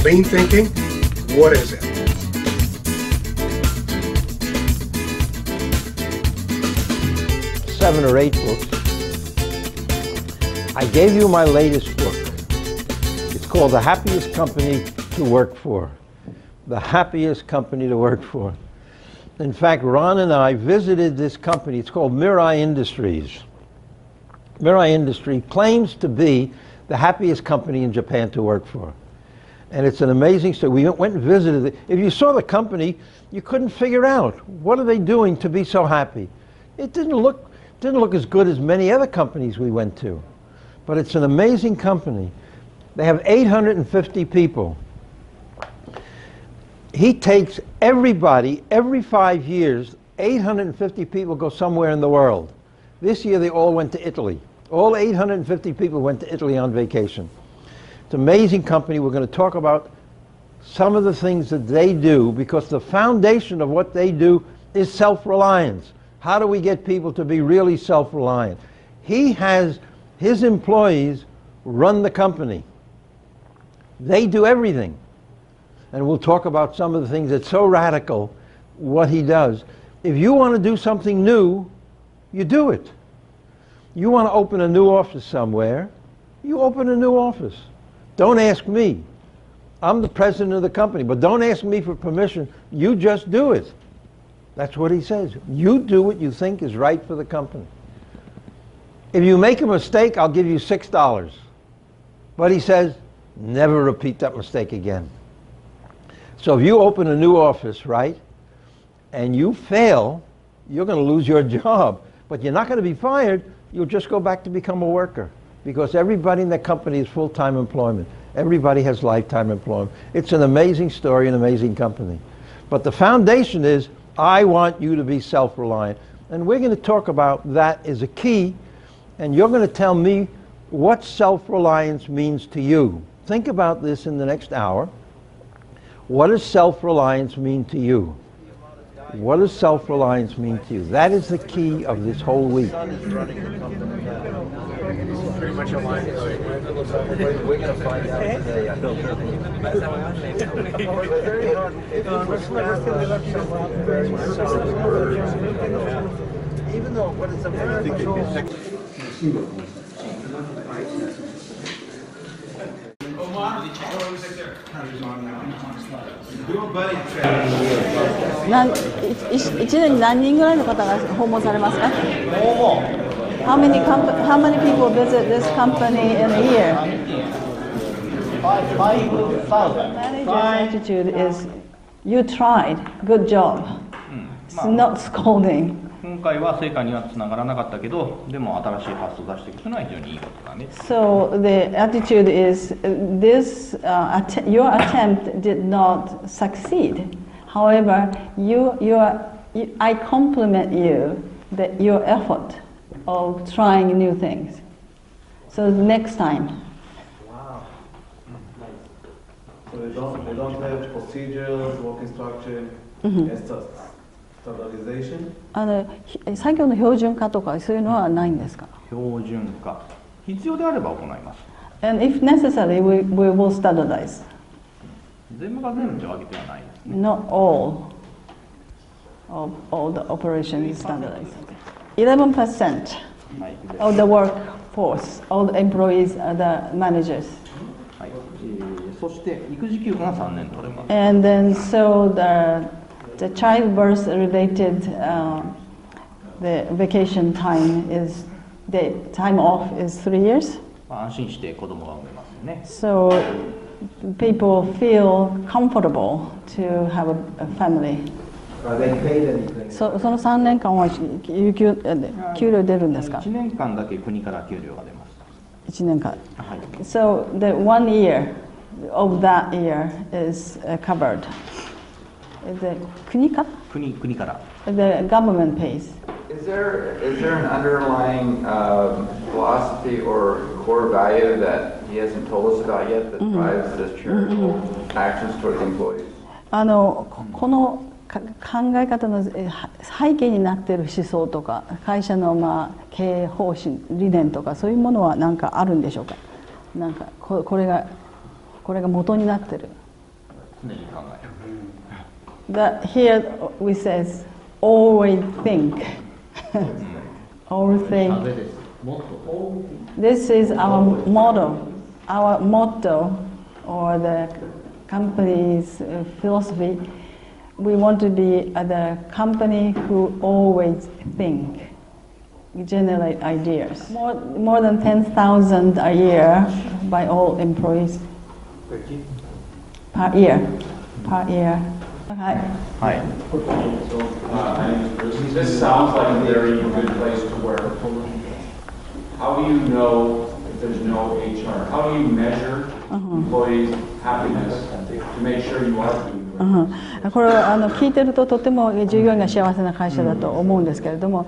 Lean thinking, what is it? Seven or eight books. I gave you my latest book. It's called The Happiest Company to Work For. The happiest company to work for. In fact, Ron and I visited this company. It's called Mirai Industries. Mirai Industries claims to be the happiest company in Japan to work for. And it's an amazing story. We went and visited it. If you saw the company, you couldn't figure out what are they doing to be so happy. It didn't look as good as many other companies we went to. But it's an amazing company. They have 850 people. He takes everybody, every 5 years, 850 people go somewhere in the world. This year they all went to Italy. All 850 people went to Italy on vacation. It's an amazing company. We're going to talk about some of the things that they do, because the foundation of what they do is self-reliance. How do we get people to be really self-reliant? He has his employees run the company. They do everything. And we'll talk about some of the things that's so radical, what he does. If you want to do something new, you do it. You want to open a new office somewhere, you open a new office. Don't ask me. I'm the president of the company, but don't ask me for permission. You just do it. That's what he says. You do what you think is right for the company. If you make a mistake, I'll give you $6. But he says, never repeat that mistake again. So if you open a new office, right, and you fail, you're going to lose your job. But you're not going to be fired. You'll just go back to become a worker. Because everybody in the company is full-time employment. Everybody has lifetime employment. It's an amazing story, an amazing company. But the foundation is, I want you to be self-reliant. And we're going to talk about that as a key. And you're going to tell me what self-reliance means to you. Think about this in the next hour. What does self-reliance mean to you? What does self-reliance mean to you? That is the key of this whole week. Pretty much aligned. We're going to find out today. Even though what is a very1年に何人ぐらいの方が訪問されますか? How many people visit this company in a year? 5,000. Manager's attitude is, you tried, good job. It's not scolding. 今回は成果にはつながらなかったけど、でも新しい発想を出していくというのは非常にいいことだね。So the attitude is, your attempt did not succeed. However, I compliment you your effort of trying new things. So next time. Wow. So they don't have procedures, working structure, standardization? 作業の標準化とかそういうのはないんですか? 標準化、必要であれば行います。And if necessary, we will standardize. 全部が全部というわけではないですね。Not all the operations is standardized. 11% of the workforce, all the employees are the managers. はい。そして育児休暇が3年取れます。And then so the childbirth related the vacation time is the time off is 3 years. 安心して子供が産めますよね。So people feel comfortable to have a family. Are they paid anything? その3年間は給料出るんですか? 1年間だけ国から給料が出ます。1年間。はい。So the 1 year of that year is covered. The 国から? The government pays. Is there an underlying philosophy or core value that he hasn't told us about yet that drives this charitable actions toward the employees? この考え方の背景になっている思想とか会社の経営方針理念とかそういうものは何かあるんでしょうか? なんかこれが元になっている。常に考える。That here we says always think. Always 風 think. です。もっと。 This is our motto. Our motto or the company's philosophy. We want to be the company who always think, generate ideas. More than 10,000 a year by all employees. Per year. Per year. Okay. はい。 This sounds like a very good place to work. How do you know if there's no HR? How do you measure employees' happiness to make sure you are doing good? これは聞いてるととても従業員が幸せな会社だと思うんですけれども、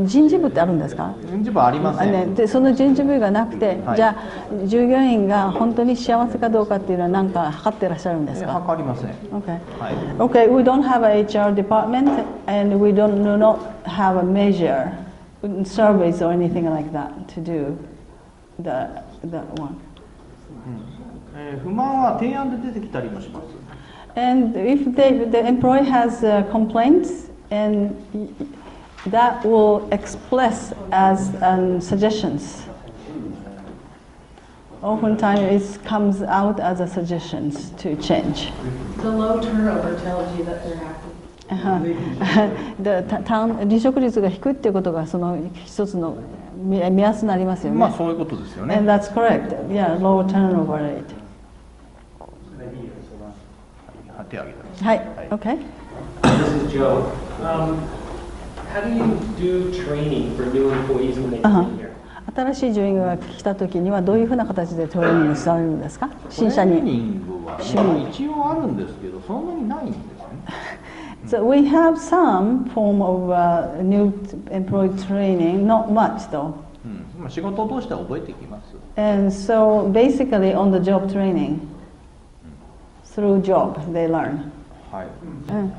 人事部ってあるんですか？人事部ありません。ね、でその人事部がなくて、はい、じゃあ従業員が本当に幸せかどうかっていうのは何か測ってらっしゃるんですか？測りません。Okay. はい。 Okay, we don't have a HR department and we do not have a measure, surveys or anything like that to do the one. 不満は提案で出てきたりもします。 And if the employee has complaints, and that will express as suggestions. Oftentimes it comes out as a suggestions to change. The low turnover tells you that they're happy. 離職率が低いっていうことがその一つの目安になりますよね。まあそういうことですよね。 And that's correct. Yeah, low turnover rate. 手を挙げてます。はい。Okay. This is Joe. How do you do training for new employees when they come in here? 新しい従業員が来た時にはどういうふうな形でトレーニングされるんですか？新社に。トレーニングは一応あるんですけど、そんなにないんですね。So we have some form of new employee training, not much though. 仕事を通して覚えてきます。And so basically on the job training, through job they learn. はい。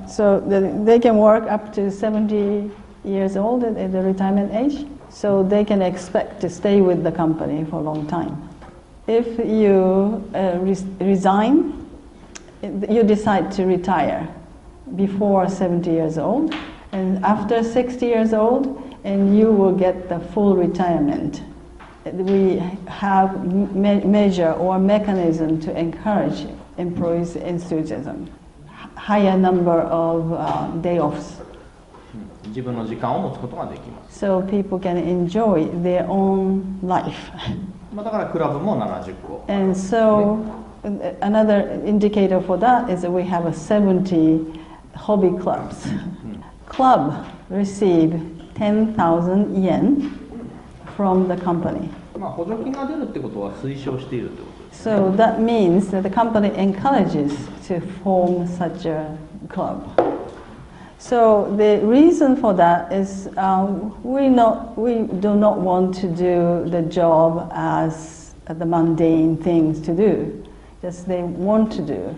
So they can work up to 70 years old at the retirement age. So they can expect to stay with the company for a long time. If you resign, you decide to retire before 70 years old, and after 60 years old, and you will get the full retirement. We have measure or mechanism to encourage employees' enthusiasm. Higher number of day offs. 自分の時間を持つことができます。 So people can enjoy their own life. だからクラブも70個。 And so another indicator for that is that we have 70 hobby clubs. Club receive 10,000 yen from the company. まあ補助金が出るってことは推奨しているってことです。 So that means that the company encourages to form such a club. So the reason for that is we do not want to do the job as the mundane things to do. Just they want to do,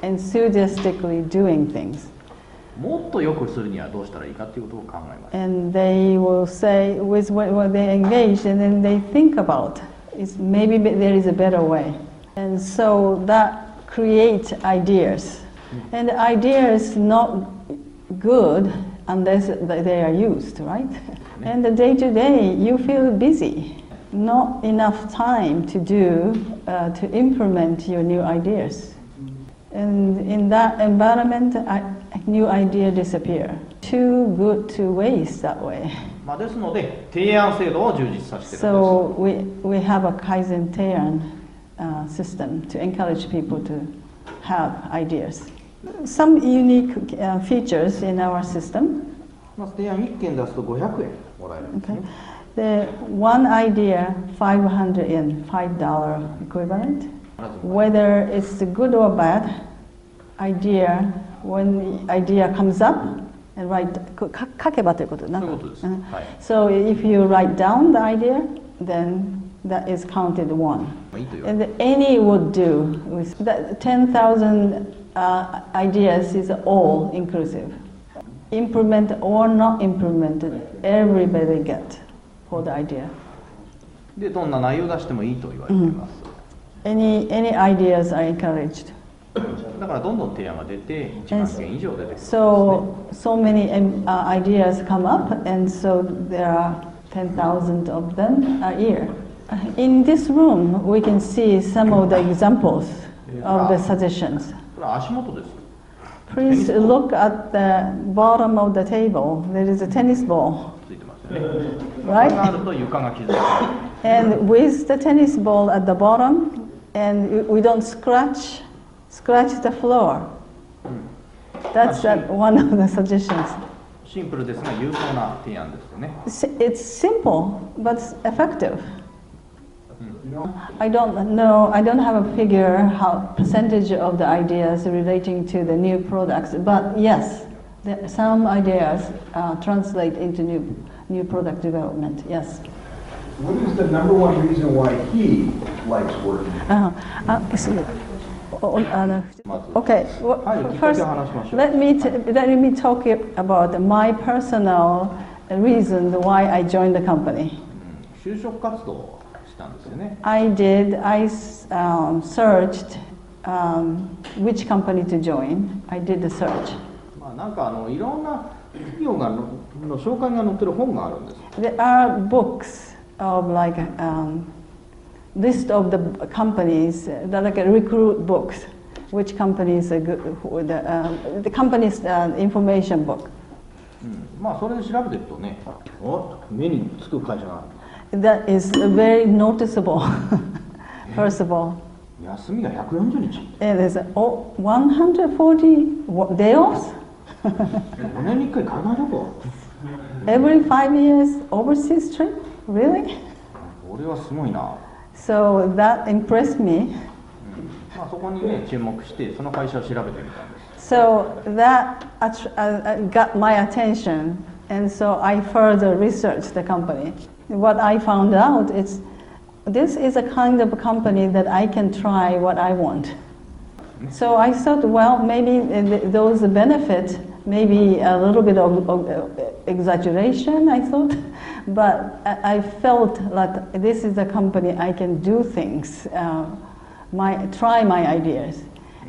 enthusiastically doing things. もっと良くするにはどうしたらいいかっていうことを考えます。 And they will say with what they engaged, and then they think about is maybe there is a better way. And so that creates ideas. And the idea is not good unless they are used, right? And the day to day, you feel busy, not enough time to do, to implement your new ideas. And in that environment, new ideas disappear. Too good to waste that way. まあですので提案制度を充実させているんです。 So we have a Kaizen Teiran system to encourage people to have ideas. Some unique features in our system. まず提案1件出すと500円もらえるんですね。 The one idea, 500 yen, $5 equivalent. Whether it's good or bad idea, when the idea comes up, and write 書けばということなんか。そういうことです。はい。 So if you write down the idea, then that is counted one. いいと言われ And any would do. With that 10,000 ideas is all inclusive. Implement or not implemented, everybody get for the idea. でどんな内容を出してもいいと言われています。 Any ideas are encouraged. だからどんどん提案が出て1万件以上出てくるんですね。So many ideas come up, and so there are 10,000 of them a year. In this room, we can see some of the examples of the suggestions. これは足元です。 Please look at the bottom of the table. There is a tennis ball, ついてますよね。 right? これがあると床が傷つく。 And with the tennis ball at the bottom, and we don't scratch the floor. That's one of the suggestions. シンプルですが有効な提案ですよね。It's simple, but effective. I don't know, I don't have a figure how percentage of the ideas relating to the new products, but yes, some ideas translate into new product development, yes. What is the number one reason why he likes working? Okay, first let me talk about my personal reason why I joined the company. 就職活動をしたんですよね。I searched which company to join. I did the search. まあなんかいろんな企業の紹介が載ってる本があるんです。There are books of like list of the companies, they're like a recruit books. Which companies are good? The company's information book. まあそれで調べてるとね、目につく会社が。That is very noticeable. First of all. 休みが140日。It is 140 day offs. 5年に1回海外旅行。Every 5 years overseas trip? Really? これはすごいな。So that impressed me. まあそこにね注目してその会社を調べてみたんです。So that got my attention, and so I further researched the company. What I found out is this is a kind of company that I can try what I want. So I thought, well, maybe those benefits, maybe a little bit of exaggeration, I thought, but I felt that this is a company I can do things, try my ideas.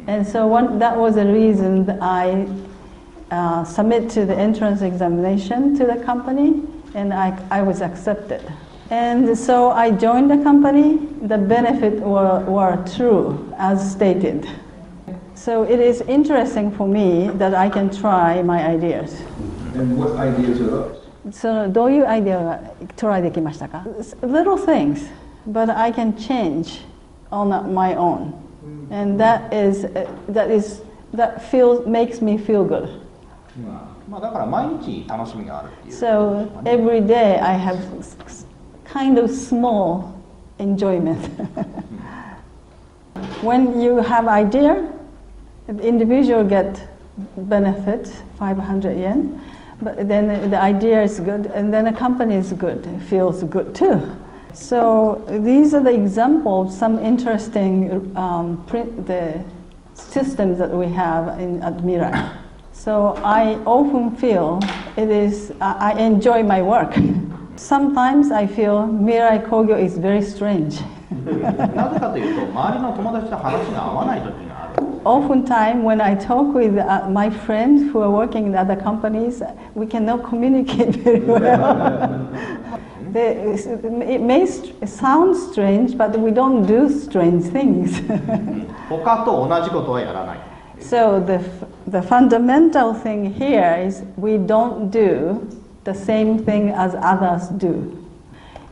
And so that was the reason that I submit to the entrance examination to the company, and I was accepted. And so I joined the company. The benefits were true, as stated. So it is interesting for me that I can try my ideas. And what ideas are those? So どういうアイデアがトライできましたか? Little things, but I can change on my own, and that makes me feel good. まあだから毎日楽しみがあるっていう。So every day I have kind of small enjoyment. When you have idea, the individual get benefit 500 yen, but then the idea is good, and then the company is good, it feels good too. So these are the examples, some interesting the systems that we have at Mirai. So I often feel I enjoy my work. Sometimes I feel Mirai Kogyo is very strange. なぜかというと周りの友達と話が合わない時がある。Oftentimes when I talk with my friends who are working in other companies, we cannot communicate very well. It may sound strange, but we don't do strange things. 他と同じことはやらない。So the fundamental thing here is we don't do the same thing as others do.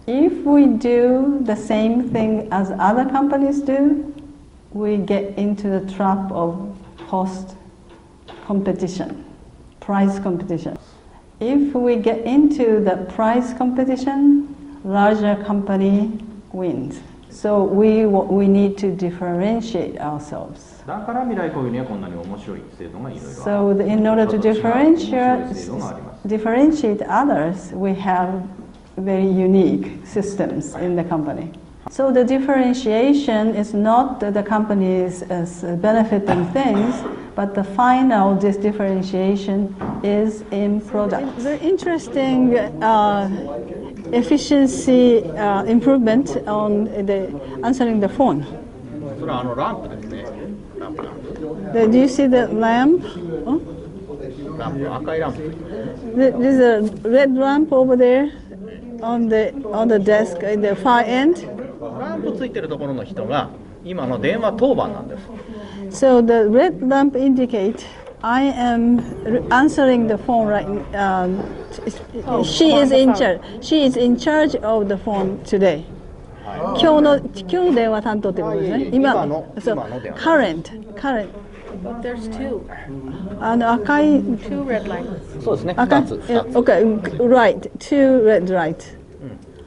If we do the same thing as other companies do, we get into the trap of cost competition, price competition. If we get into the price competition, larger company wins. So we need to differentiate ourselves. だから未来工業にはこんなに面白い制度がいろいろある。So in order to differentiate others, we have very unique systems in the company. So the differentiation is not the company's benefiting things, but the final differentiation is in product. Very interesting efficiency improvement on answering the phone. それはランプですね。ランプ。Do you see the lamp? Oh? ランプ、赤いランプ。There's a red lamp over there on the desk in the far end. ランプついてるところの人が今の電話当番なんです。 So the red lamp indicate I am answering the phone right. She is in charge. She is in charge of the phone today. 今日の電話担当ってことですね。今の電話。current. There's two 赤い red lights. そうですね。赤い2つ。Okay, right. Two red light.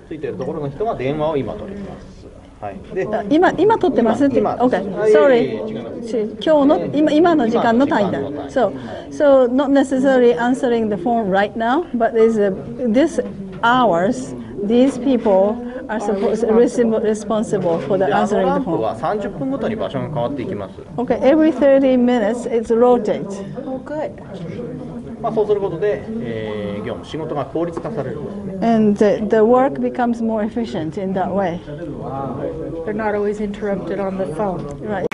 ついてるところの人が電話を今取ります。はい。で、今撮ってますって。今 Okay, sorry. 今日の今の時間の単位だ。So not necessarily answering the phone right now, but this hours. These people are responsible for the で、あの answering ラ the ンプ phone. は30分ごとに場所が変わっていきます。 Okay, every 30 minutes it rotates. Oh, good. まあそうすることで、業務仕事が効率化されるんですね。 And the work becomes more efficient in that way. They're not always interrupted on the phone. Right.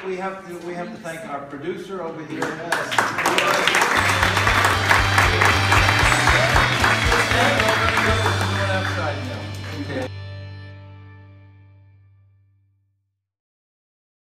We have to thank our producer over here.